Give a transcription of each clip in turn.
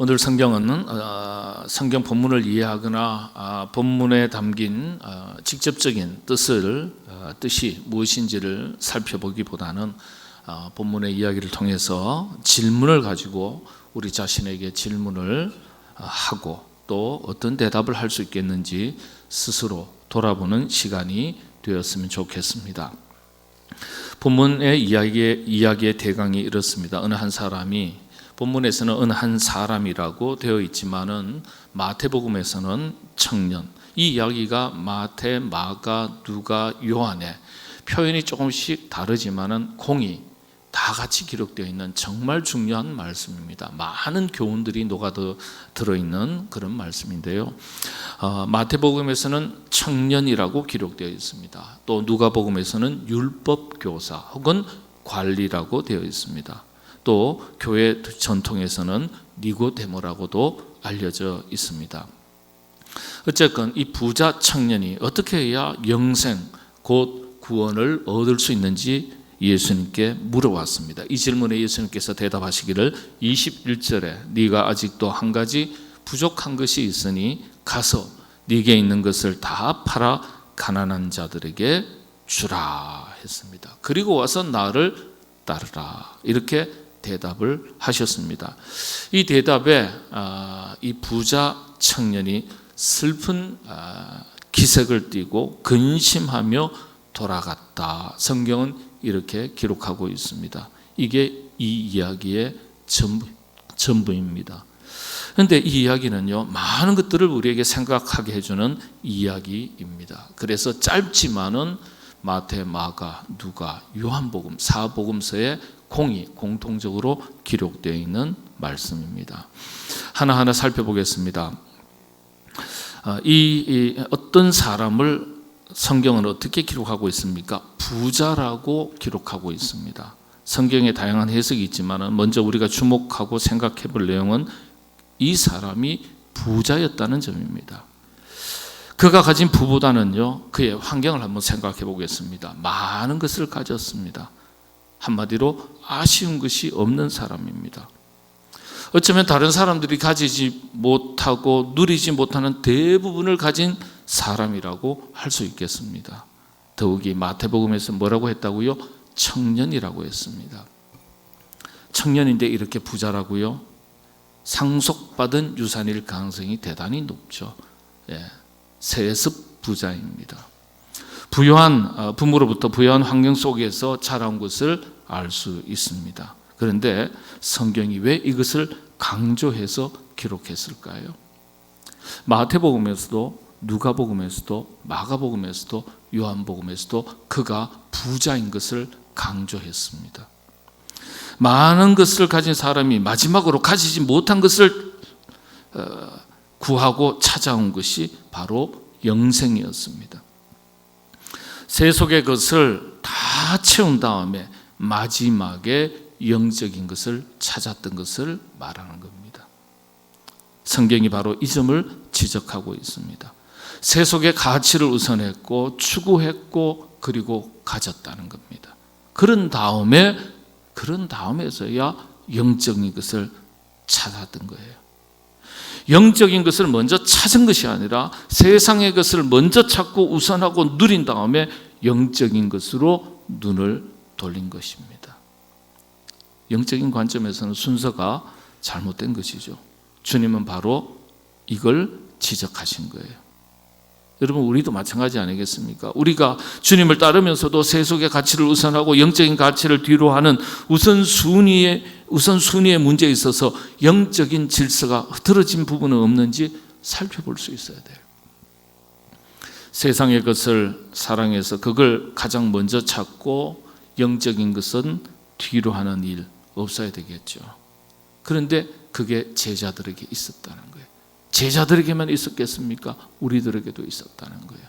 오늘 성경은 성경 본문을 이해하거나 본문에 담긴 직접적인 뜻이 무엇인지를 살펴보기보다는 본문의 이야기를 통해서 질문을 가지고 우리 자신에게 질문을 하고 또 어떤 대답을 할 수 있겠는지 스스로 돌아보는 시간이 되었으면 좋겠습니다. 본문의 이야기의 대강이 이렇습니다. 어느 한 사람이, 본문에서는 어느 한 사람이라고 되어 있지만은 마태복음에서는 청년, 이 이야기가 마태, 마가, 누가, 요한의 표현이 조금씩 다르지만은 공이 다 같이 기록되어 있는 정말 중요한 말씀입니다. 많은 교훈들이 녹아들어 있는 그런 말씀인데요. 마태복음에서는 청년이라고 기록되어 있습니다. 또 누가복음에서는 율법교사 혹은 관리라고 되어 있습니다. 또 교회 전통에서는 니고데모라고도 알려져 있습니다. 어쨌건 이 부자 청년이 어떻게 해야 영생 곧 구원을 얻을 수 있는지 예수님께 물어봤습니다. 이 질문에 예수님께서 대답하시기를 21절에 네가 아직도 한 가지 부족한 것이 있으니 가서 네게 있는 것을 다 팔아 가난한 자들에게 주라 했습니다. 그리고 와서 나를 따르라, 이렇게 대답을 하셨습니다. 이 대답에 이 부자 청년이 슬픈 기색을 띠고 근심하며 돌아갔다. 성경은 이렇게 기록하고 있습니다. 이게 이 이야기의 전부입니다. 그런데 이 이야기는요, 많은 것들을 우리에게 생각하게 해주는 이야기입니다. 그래서 짧지만은 마태, 마가, 누가, 요한복음, 사복음서에 공통적으로 기록되어 있는 말씀입니다. 하나하나 살펴보겠습니다. 어떤 사람을 성경은 어떻게 기록하고 있습니까? 부자라고 기록하고 있습니다. 성경에 다양한 해석이 있지만 먼저 우리가 주목하고 생각해 볼 내용은 이 사람이 부자였다는 점입니다. 그가 가진 부보다는요, 그의 환경을 한번 생각해 보겠습니다. 많은 것을 가졌습니다. 한마디로 아쉬운 것이 없는 사람입니다. 어쩌면 다른 사람들이 가지지 못하고 누리지 못하는 대부분을 가진 사람이라고 할 수 있겠습니다. 더욱이 마태복음에서 뭐라고 했다고요? 청년이라고 했습니다. 청년인데 이렇게 부자라고요? 상속받은 유산일 가능성이 대단히 높죠. 세습 부자입니다. 부유한 부모로부터 부유한 환경 속에서 자라온 것을 알 수 있습니다. 그런데 성경이 왜 이것을 강조해서 기록했을까요? 마태복음에서도 누가복음에서도 마가복음에서도 요한복음에서도 그가 부자인 것을 강조했습니다. 많은 것을 가진 사람이 마지막으로 가지지 못한 것을 구하고 찾아온 것이 바로 영생이었습니다. 세속의 것을 다 채운 다음에 마지막에 영적인 것을 찾았던 것을 말하는 겁니다. 성경이 바로 이 점을 지적하고 있습니다. 세속의 가치를 우선했고 추구했고 그리고 가졌다는 겁니다. 그런 다음에서야 영적인 것을 찾았던 거예요. 영적인 것을 먼저 찾은 것이 아니라 세상의 것을 먼저 찾고 우선하고 누린 다음에 영적인 것으로 눈을 돌린 것입니다. 영적인 관점에서는 순서가 잘못된 것이죠. 주님은 바로 이걸 지적하신 거예요. 여러분, 우리도 마찬가지 아니겠습니까? 우리가 주님을 따르면서도 세속의 가치를 우선하고 영적인 가치를 뒤로 하는 우선순위의 문제에 있어서 영적인 질서가 흐트러진 부분은 없는지 살펴볼 수 있어야 돼요. 세상의 것을 사랑해서 그걸 가장 먼저 찾고 영적인 것은 뒤로 하는 일 없어야 되겠죠. 그런데 그게 제자들에게 있었다는 거예요. 제자들에게만 있었겠습니까? 우리들에게도 있었다는 거예요.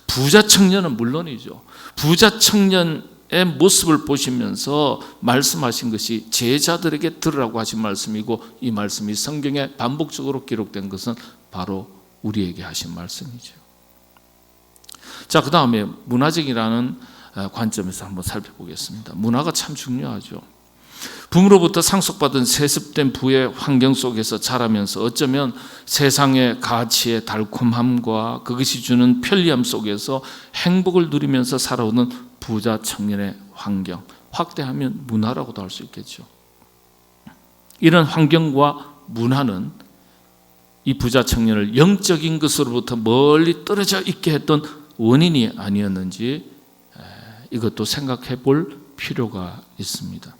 부자 청년은 물론이죠. 부자 청년의 모습을 보시면서 말씀하신 것이 제자들에게 들으라고 하신 말씀이고, 이 말씀이 성경에 반복적으로 기록된 것은 바로 우리에게 하신 말씀이죠. 자, 그 다음에 문화적이라는 관점에서 한번 살펴보겠습니다. 문화가 참 중요하죠. 부모로부터 상속받은 세습된 부의 환경 속에서 자라면서 어쩌면 세상의 가치의 달콤함과 그것이 주는 편리함 속에서 행복을 누리면서 살아오는 부자 청년의 환경, 확대하면 문화라고도 할 수 있겠죠. 이런 환경과 문화는 이 부자 청년을 영적인 것으로부터 멀리 떨어져 있게 했던 원인이 아니었는지 이것도 생각해 볼 필요가 있습니다.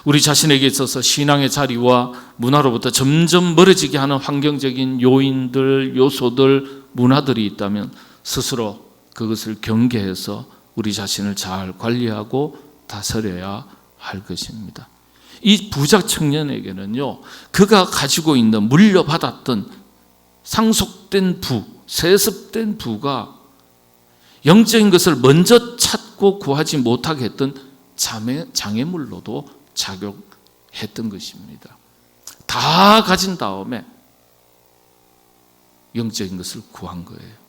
우리 자신에게 있어서 신앙의 자리와 문화로부터 점점 멀어지게 하는 환경적인 요인들, 요소들, 문화들이 있다면 스스로 그것을 경계해서 우리 자신을 잘 관리하고 다스려야 할 것입니다. 이 부자 청년에게는요, 그가 가지고 있는 물려받았던 상속된 부, 세습된 부가 영적인 것을 먼저 찾고 구하지 못하게 했던 장애물로도 작용했던 것입니다. 다 가진 다음에 영적인 것을 구한 거예요.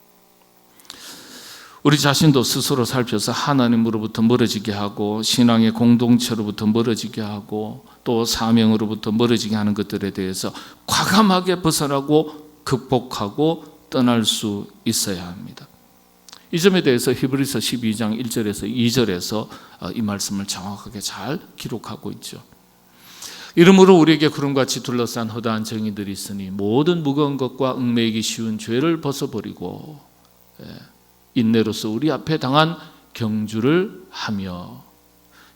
우리 자신도 스스로 살펴서 하나님으로부터 멀어지게 하고 신앙의 공동체로부터 멀어지게 하고 또 사명으로부터 멀어지게 하는 것들에 대해서 과감하게 벗어나고 극복하고 떠날 수 있어야 합니다. 이 점에 대해서 히브리서 12장 1절에서 2절에서 이 말씀을 정확하게 잘 기록하고 있죠. 이러므로 우리에게 구름같이 둘러싼 허다한 정의들이 있으니 모든 무거운 것과 얽매이기 쉬운 죄를 벗어버리고 인내로서 우리 앞에 당한 경주를 하며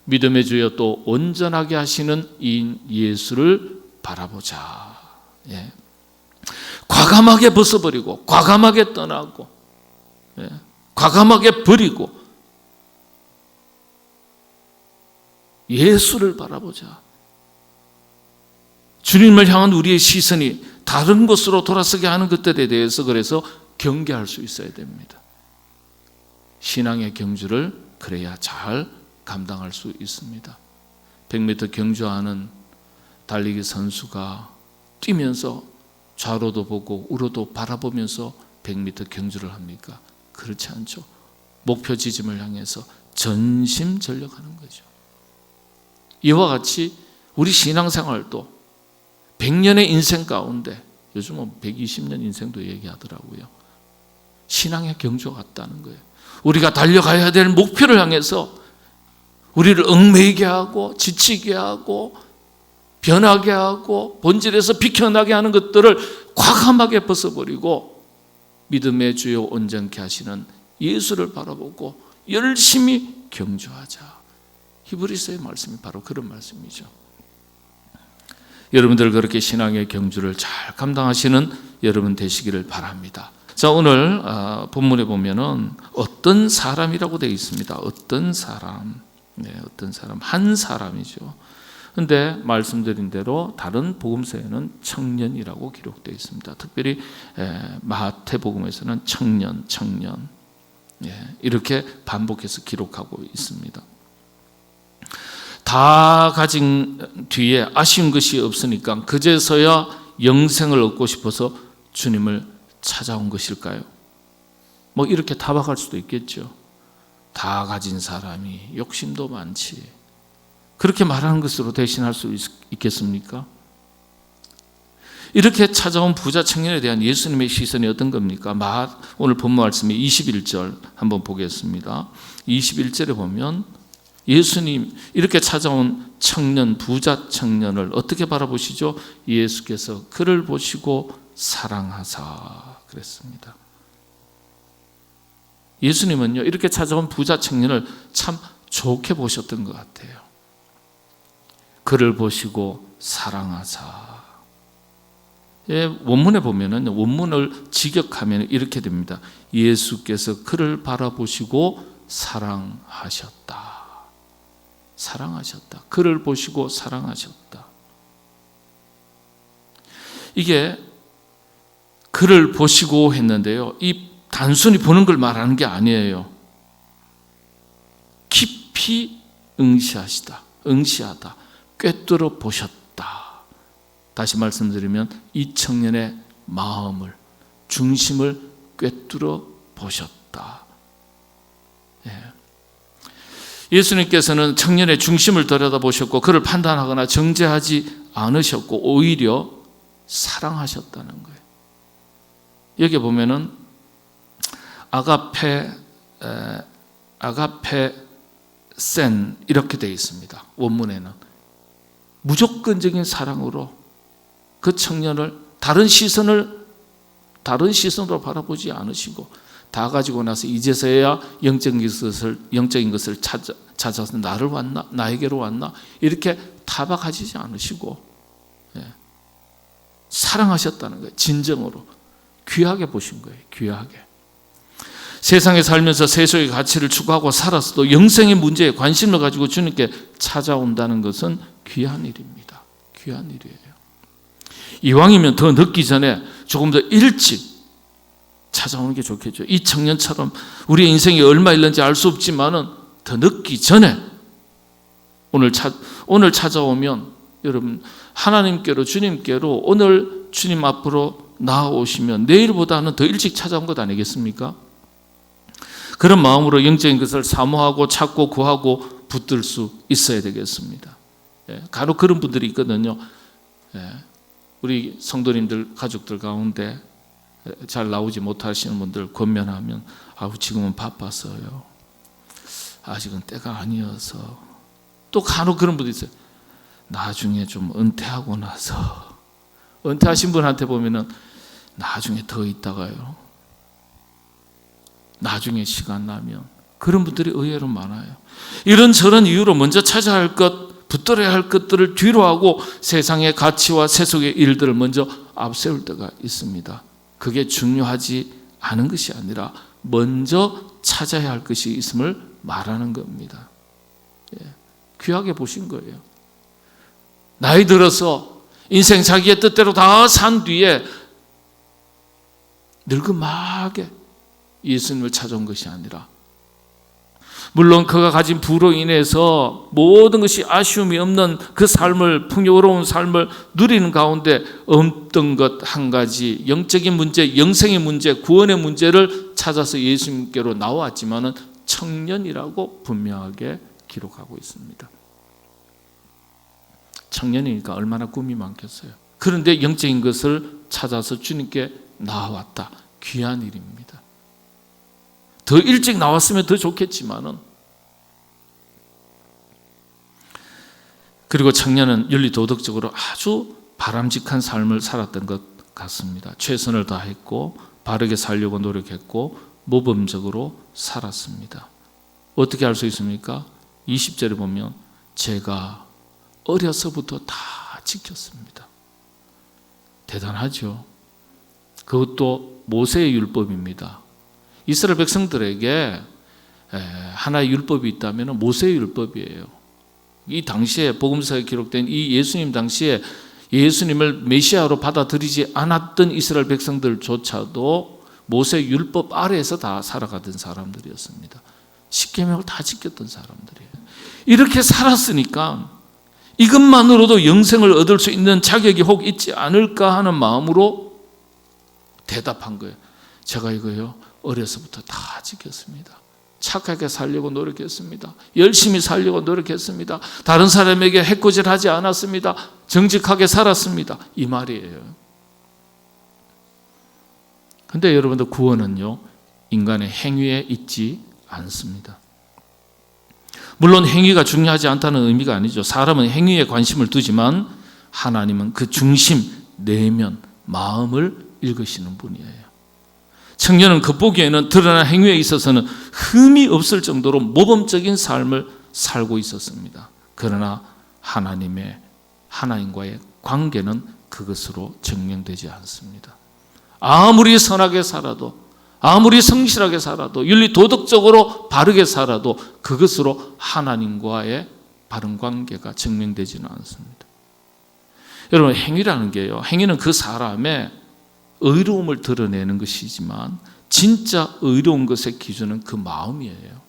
믿음의 주여 또 온전하게 하시는 이 예수를 바라보자. 과감하게 벗어버리고 과감하게 떠나고 과감하게 버리고 예수를 바라보자. 주님을 향한 우리의 시선이 다른 곳으로 돌아서게 하는 것들에 대해서 그래서 경계할 수 있어야 됩니다. 신앙의 경주를 그래야 잘 감당할 수 있습니다. 100m 경주하는 달리기 선수가 뛰면서 좌로도 보고 우로도 바라보면서 100m 경주를 합니까? 그렇지 않죠. 목표 지점을 향해서 전심전력하는 거죠. 이와 같이 우리 신앙생활도 100년의 인생 가운데 요즘은 120년 인생도 얘기하더라고요. 신앙의 경주가 같다는 거예요. 우리가 달려가야 될 목표를 향해서 우리를 얽매이게 하고 지치게 하고 변하게 하고 본질에서 비켜나게 하는 것들을 과감하게 벗어버리고 믿음의 주요 온전케 하시는 예수를 바라보고 열심히 경주하자. 히브리서의 말씀이 바로 그런 말씀이죠. 여러분들 그렇게 신앙의 경주를 잘 감당하시는 여러분 되시기를 바랍니다. 자, 오늘 본문에 보면은 어떤 사람이라고 되어 있습니다. 어떤 사람, 어떤 사람, 한 사람이죠. 그런데 말씀드린 대로 다른 복음서에는 청년이라고 기록되어 있습니다. 특별히 마태복음에서는 청년 이렇게 반복해서 기록하고 있습니다. 다 가진 뒤에 아쉬운 것이 없으니까 그제서야 영생을 얻고 싶어서 주님을 찾아온 것일까요? 뭐 이렇게 타박할 수도 있겠죠. 다 가진 사람이 욕심도 많지. 그렇게 말하는 것으로 대신할 수 있겠습니까? 이렇게 찾아온 부자 청년에 대한 예수님의 시선이 어떤 겁니까? 오늘 본문 말씀이 21절 한번 보겠습니다. 21절에 보면 예수님 이렇게 찾아온 청년, 부자 청년을 어떻게 바라보시죠? 예수께서 그를 보시고 사랑하사 그랬습니다. 예수님은요 이렇게 찾아온 부자 청년을 참 좋게 보셨던 것 같아요. 그를 보시고 사랑하사. 원문에 보면은 원문을 직역하면 이렇게 됩니다. 예수께서 그를 바라보시고 사랑하셨다. 사랑하셨다. 그를 보시고 사랑하셨다. 이게 그를 보시고 했는데요. 이 단순히 보는 걸 말하는 게 아니에요. 깊이 응시하다. 꿰뚫어 보셨다. 다시 말씀드리면 이 청년의 마음을, 중심을 꿰뚫어 보셨다. 예수님께서는 청년의 중심을 들여다보셨고 그를 판단하거나 정죄하지 않으셨고 오히려 사랑하셨다는 거예요. 여기 보면은 아가페센 이렇게 되어 있습니다. 원문에는 무조건적인 사랑으로 그 청년을 다른 시선으로 바라보지 않으시고 다 가지고 나서 이제서야 영적인 것을 찾아서 나를 왔나? 나에게로 왔나? 이렇게 타박하지 않으시고 사랑하셨다는 거예요. 진정으로 귀하게 보신 거예요. 귀하게. 세상에 살면서 세속의 가치를 추구하고 살았어도 영생의 문제에 관심을 가지고 주님께 찾아온다는 것은 귀한 일입니다. 귀한 일이에요. 이왕이면 더 늦기 전에 조금 더 일찍 찾아오는 게 좋겠죠. 이 청년처럼 우리의 인생이 얼마 있는지 알 수 없지만은 더 늦기 전에 오늘 찾아오면 여러분 하나님께로 주님께로 오늘 주님 앞으로 나아오시면 내일보다는 더 일찍 찾아온 것 아니겠습니까? 그런 마음으로 영적인 것을 사모하고 찾고 구하고 붙들 수 있어야 되겠습니다. 간혹 그런 분들이 있거든요. 우리 성도님들 가족들 가운데 잘 나오지 못하시는 분들 권면하면 지금은 바빴어요. 아직은 때가 아니어서. 또 간혹 그런 분들이 있어요. 나중에 좀 은퇴하고 나서. 은퇴하신 분한테 보면은 나중에 더 있다가요. 나중에 시간 나면. 그런 분들이 의외로 많아요. 이런저런 이유로 먼저 찾아야 할 것, 붙들어야 할 것들을 뒤로 하고 세상의 가치와 세속의 일들을 먼저 앞세울 때가 있습니다. 그게 중요하지 않은 것이 아니라 먼저 찾아야 할 것이 있음을 말하는 겁니다. 귀하게 보신 거예요. 나이 들어서 인생 자기의 뜻대로 다 산 뒤에 늙음하게 예수님을 찾아온 것이 아니라, 물론 그가 가진 부로 인해서 모든 것이 아쉬움이 없는 그 삶을, 풍요로운 삶을 누리는 가운데 없던 것 한 가지, 영적인 문제, 영생의 문제, 구원의 문제를 찾아서 예수님께로 나왔지만은 청년이라고 분명하게 기록하고 있습니다. 청년이니까 얼마나 꿈이 많겠어요. 그런데 영적인 것을 찾아서 주님께 나왔다. 귀한 일입니다. 더 일찍 나왔으면 더 좋겠지만은. 그리고 청년은 윤리도덕적으로 아주 바람직한 삶을 살았던 것 같습니다. 최선을 다했고 바르게 살려고 노력했고 모범적으로 살았습니다. 어떻게 알 수 있습니까? 20절에 보면 제가 어려서부터 다 지켰습니다. 대단하죠. 그것도 모세의 율법입니다. 이스라엘 백성들에게 하나의 율법이 있다면 모세의 율법이에요. 이 당시에 복음서에 기록된 이 예수님 당시에 예수님을 메시아로 받아들이지 않았던 이스라엘 백성들조차도 모세의 율법 아래에서 다 살아가던 사람들이었습니다. 십계명을 다 지켰던 사람들이에요. 이렇게 살았으니까 이것만으로도 영생을 얻을 수 있는 자격이 혹 있지 않을까 하는 마음으로 대답한 거예요. 제가 이거요 어려서부터 다 지켰습니다. 착하게 살려고 노력했습니다. 열심히 살려고 노력했습니다. 다른 사람에게 해코지하지 않았습니다. 정직하게 살았습니다. 이 말이에요. 그런데 여러분들 구원은요 인간의 행위에 있지 않습니다. 물론 행위가 중요하지 않다는 의미가 아니죠. 사람은 행위에 관심을 두지만 하나님은 그 중심, 내면, 마음을 읽으시는 분이에요. 청년은 겉보기에는 드러난 행위에 있어서는 흠이 없을 정도로 모범적인 삶을 살고 있었습니다. 그러나 하나님과의 관계는 그것으로 증명되지 않습니다. 아무리 선하게 살아도, 아무리 성실하게 살아도, 윤리 도덕적으로 바르게 살아도 그것으로 하나님과의 바른 관계가 증명되지는 않습니다. 여러분, 행위라는 게요, 행위는 그 사람의 의로움을 드러내는 것이지만 진짜 의로운 것의 기준은 그 마음이에요.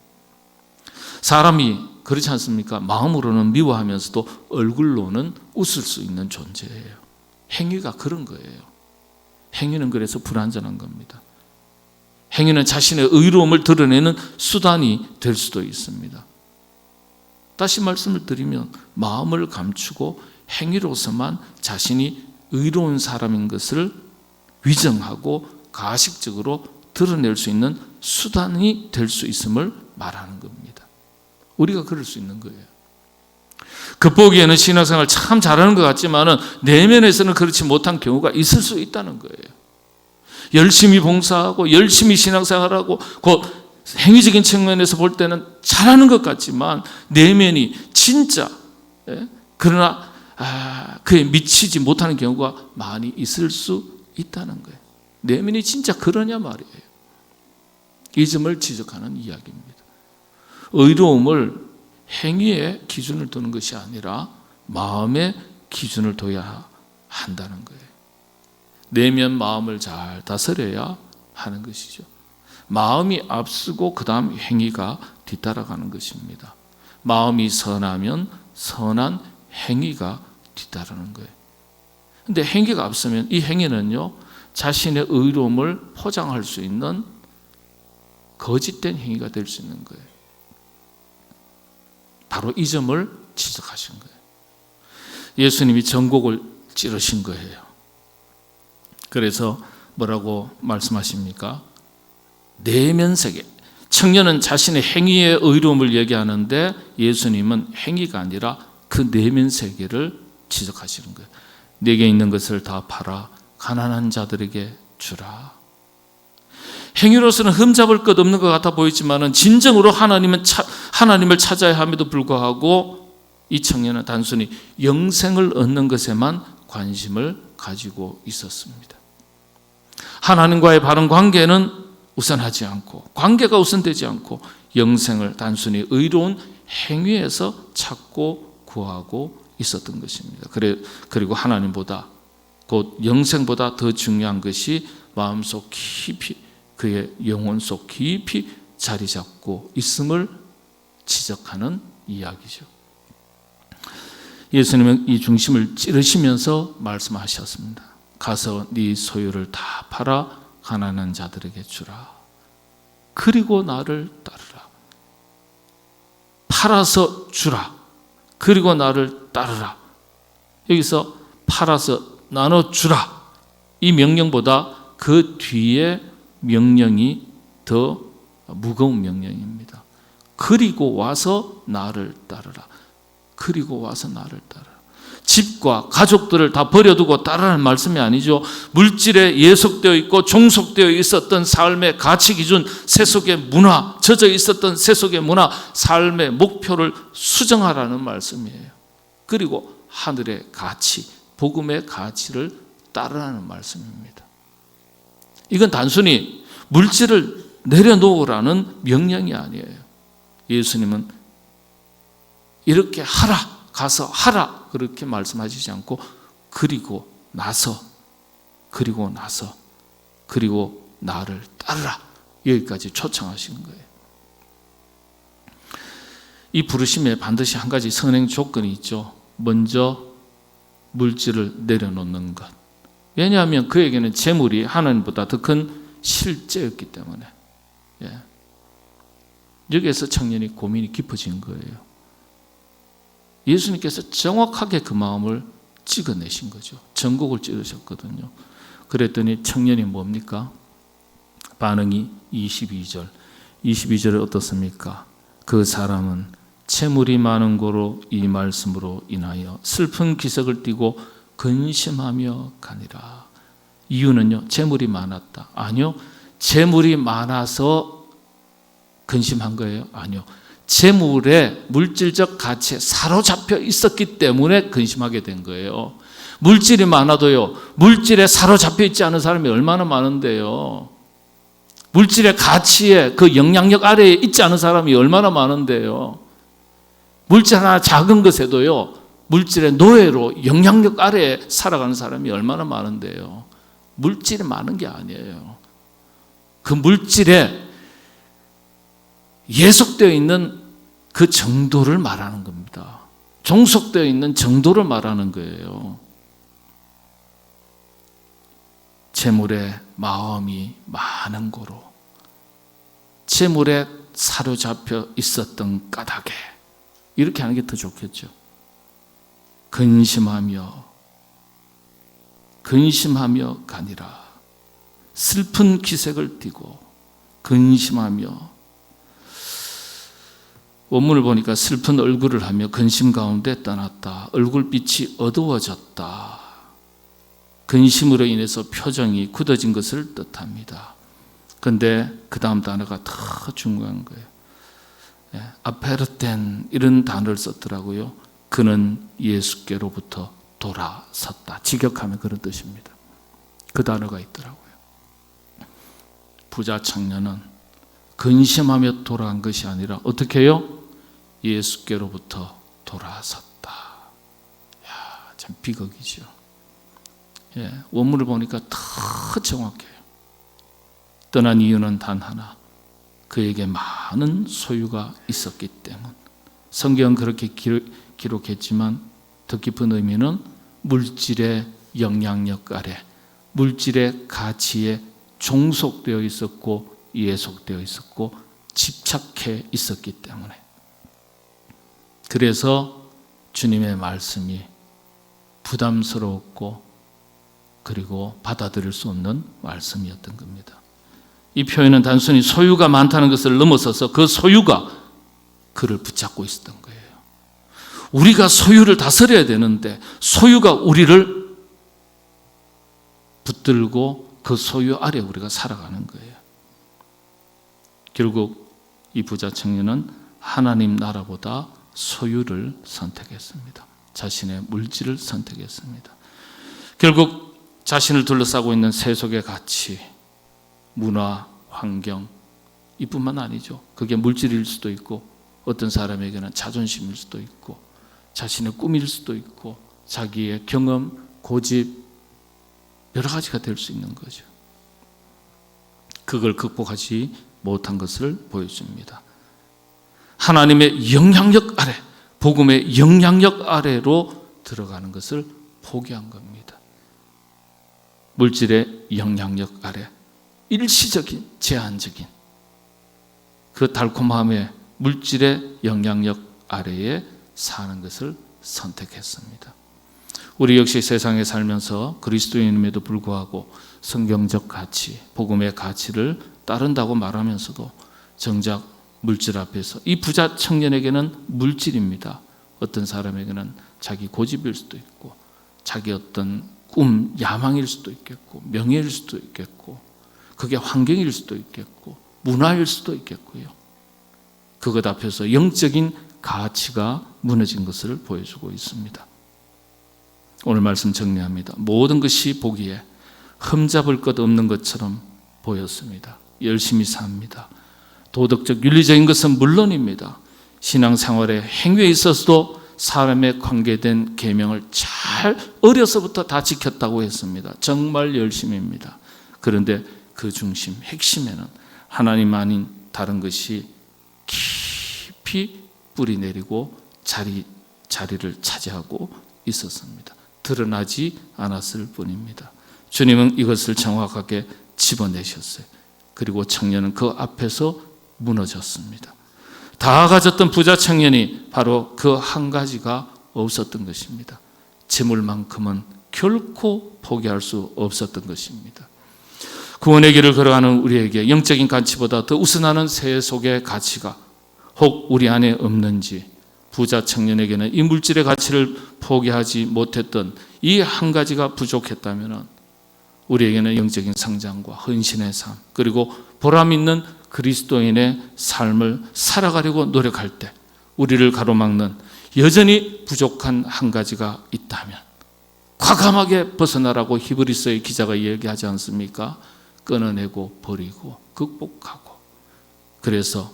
사람이 그렇지 않습니까? 마음으로는 미워하면서도 얼굴로는 웃을 수 있는 존재예요. 행위가 그런 거예요. 행위는 그래서 불완전한 겁니다. 행위는 자신의 의로움을 드러내는 수단이 될 수도 있습니다. 다시 말씀을 드리면 마음을 감추고 행위로서만 자신이 의로운 사람인 것을 위정하고 가식적으로 드러낼 수 있는 수단이 될 수 있음을 말하는 겁니다. 우리가 그럴 수 있는 거예요. 겉보기에는 신앙생활 참 잘하는 것 같지만 내면에서는 그렇지 못한 경우가 있을 수 있다는 거예요. 열심히 봉사하고 열심히 신앙생활하고 그 행위적인 측면에서 볼 때는 잘하는 것 같지만 내면이 진짜 그러나 그에 미치지 못하는 경우가 많이 있을 수 있다는 거예요. 내면이 진짜 그러냐 말이에요. 이 점을 지적하는 이야기입니다. 의로움을 행위의 기준을 두는 것이 아니라 마음의 기준을 둬야 한다는 거예요. 내면 마음을 잘 다스려야 하는 것이죠. 마음이 앞서고 그 다음 행위가 뒤따라가는 것입니다. 마음이 선하면 선한 행위가 뒤따르는 거예요. 그런데 행위가 앞서면 이 행위는요, 자신의 의로움을 포장할 수 있는 거짓된 행위가 될 수 있는 거예요. 바로 이 점을 지적하신 거예요. 예수님이 전곡을 찌르신 거예요. 그래서 뭐라고 말씀하십니까? 내면 세계. 청년은 자신의 행위의 의로움을 얘기하는데 예수님은 행위가 아니라 그 내면 세계를 지적하시는 거예요. 내게 있는 것을 다 팔아 가난한 자들에게 주라. 행위로서는 흠잡을 것 없는 것 같아 보이지만 진정으로 하나님을 찾아야 함에도 불구하고 이 청년은 단순히 영생을 얻는 것에만 관심을 가지고 있었습니다. 하나님과의 바른 관계는 우선하지 않고, 관계가 우선되지 않고 영생을 단순히 의로운 행위에서 찾고 구하고 있었던 것입니다. 그리고 하나님보다, 곧 영생보다 더 중요한 것이 마음속 깊이, 그의 영혼 속 깊이 자리 잡고 있음을 지적하는 이야기죠. 예수님은 이 중심을 찌르시면서 말씀하셨습니다. 가서 네 소유를 다 팔아 가난한 자들에게 주라. 그리고 나를 따르라. 팔아서 주라. 그리고 나를 따르라. 여기서 팔아서 나눠주라. 이 명령보다 그 뒤에 명령이 더 무거운 명령입니다. 그리고 와서 나를 따르라. 그리고 와서 나를 따르라. 집과 가족들을 다 버려두고 따르라는 말씀이 아니죠. 물질에 예속되어 있고 종속되어 있었던 삶의 가치 기준, 세속의 문화, 젖어 있었던 세속의 문화, 삶의 목표를 수정하라는 말씀이에요. 그리고 하늘의 가치, 복음의 가치를 따르라는 말씀입니다. 이건 단순히 물질을 내려놓으라는 명령이 아니에요. 예수님은 이렇게 하라, 가서 하라 그렇게 말씀하시지 않고 그리고 나서 그리고 나를 따르라 여기까지 초청하시는 거예요. 이 부르심에 반드시 한 가지 선행 조건이 있죠. 먼저 물질을 내려놓는 것. 왜냐하면 그에게는 재물이 하나님보다 더 큰 실제였기 때문에. 여기에서 청년이 고민이 깊어진 거예요. 예수님께서 정확하게 그 마음을 찍어내신 거죠. 전곡을 찌르셨거든요. 그랬더니 청년이 뭡니까? 반응이 22절에 어떻습니까? 그 사람은 재물이 많은 고로 이 말씀으로 인하여 슬픈 기색을 띠고 근심하며 가니라. 이유는요, 재물이 많았다. 아니요, 재물이 많아서 근심한 거예요. 아니요, 재물의 물질적 가치에 사로잡혀 있었기 때문에 근심하게 된 거예요. 물질이 많아도요, 물질에 사로잡혀 있지 않은 사람이 얼마나 많은데요. 물질의 가치에 그 영향력 아래에 있지 않은 사람이 얼마나 많은데요. 물질 하나 작은 것에도요, 물질의 노예로 영향력 아래에 살아가는 사람이 얼마나 많은데요. 물질이 많은 게 아니에요. 그 물질에 예속되어 있는 그 정도를 말하는 겁니다. 종속되어 있는 정도를 말하는 거예요. 재물에 마음이 많은 고로, 재물에 사로잡혀 있었던 까닭에 이렇게 하는 게 더 좋겠죠. 근심하며 가니라. 슬픈 기색을 띠고 근심하며, 원문을 보니까 슬픈 얼굴을 하며 근심 가운데 떠났다. 얼굴빛이 어두워졌다. 근심으로 인해서 표정이 굳어진 것을 뜻합니다. 그런데 그 다음 단어가 더 중요한 거예요. 아페르텐 이런 단어를 썼더라고요. 그는 예수께로부터 돌아섰다. 직역하면 그런 뜻입니다. 그 단어가 있더라고요. 부자 청년은 근심하며 돌아간 것이 아니라 어떻게 해요? 예수께로부터 돌아섰다. 야, 참 비극이죠. 원문을 보니까 더 정확해요. 떠난 이유는 단 하나, 그에게 많은 소유가 있었기 때문. 성경은 그렇게 기록했지만 더 깊은 의미는 물질의 영향력 아래, 물질의 가치에 종속되어 있었고 예속되어 있었고 집착해 있었기 때문에, 그래서 주님의 말씀이 부담스러웠고 그리고 받아들일 수 없는 말씀이었던 겁니다. 이 표현은 단순히 소유가 많다는 것을 넘어서서 그 소유가 그를 붙잡고 있었던 거예요. 우리가 소유를 다스려야 되는데 소유가 우리를 붙들고 그 소유 아래 우리가 살아가는 거예요. 결국 이 부자 청년은 하나님 나라보다 소유를 선택했습니다. 자신의 물질을 선택했습니다. 결국 자신을 둘러싸고 있는 세속의 가치, 문화, 환경, 이뿐만 아니죠. 그게 물질일 수도 있고 어떤 사람에게는 자존심일 수도 있고 자신의 꿈일 수도 있고 자기의 경험, 고집, 여러 가지가 될 수 있는 거죠. 그걸 극복하지 못한 것을 보여줍니다. 하나님의 영향력 아래, 복음의 영향력 아래로 들어가는 것을 포기한 겁니다. 물질의 영향력 아래, 일시적인, 제한적인 그 달콤함의 물질의 영향력 아래에 사는 것을 선택했습니다. 우리 역시 세상에 살면서 그리스도인임에도 불구하고 성경적 가치, 복음의 가치를 따른다고 말하면서도 정작 물질 앞에서, 이 부자 청년에게는 물질입니다. 어떤 사람에게는 자기 고집일 수도 있고 자기 어떤 꿈, 야망일 수도 있겠고 명예일 수도 있겠고 그게 환경일 수도 있겠고 문화일 수도 있겠고요. 그것 앞에서 영적인 가치가 무너진 것을 보여주고 있습니다. 오늘 말씀 정리합니다. 모든 것이 보기에 흠잡을 것 없는 것처럼 보였습니다. 열심히 삽니다. 도덕적 윤리적인 것은 물론입니다. 신앙생활의 행위에 있어서도 사람에 관계된 계명을 잘 어려서부터 다 지켰다고 했습니다. 정말 열심입니다. 그런데 그 중심, 핵심에는 하나님 아닌 다른 것이 깊이 뿌리 내리고 자리를 차지하고 있었습니다. 드러나지 않았을 뿐입니다. 주님은 이것을 정확하게 집어내셨어요. 그리고 청년은 그 앞에서 무너졌습니다. 다 가졌던 부자 청년이 바로 그 한 가지가 없었던 것입니다. 재물만큼은 결코 포기할 수 없었던 것입니다. 구원의 길을 걸어가는 우리에게 영적인 가치보다 더 우선하는 세속의 가치가 혹 우리 안에 없는지, 부자 청년에게는 이 물질의 가치를 포기하지 못했던 이 한 가지가 부족했다면 우리에게는 영적인 성장과 헌신의 삶, 그리고 보람 있는 그리스도인의 삶을 살아가려고 노력할 때 우리를 가로막는 여전히 부족한 한 가지가 있다면 과감하게 벗어나라고 히브리서의 기자가 얘기하지 않습니까? 끊어내고 버리고 극복하고, 그래서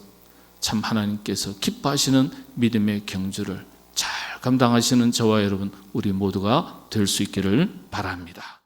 참 하나님께서 기뻐하시는 믿음의 경주를 잘 감당하시는 저와 여러분, 우리 모두가 될 수 있기를 바랍니다.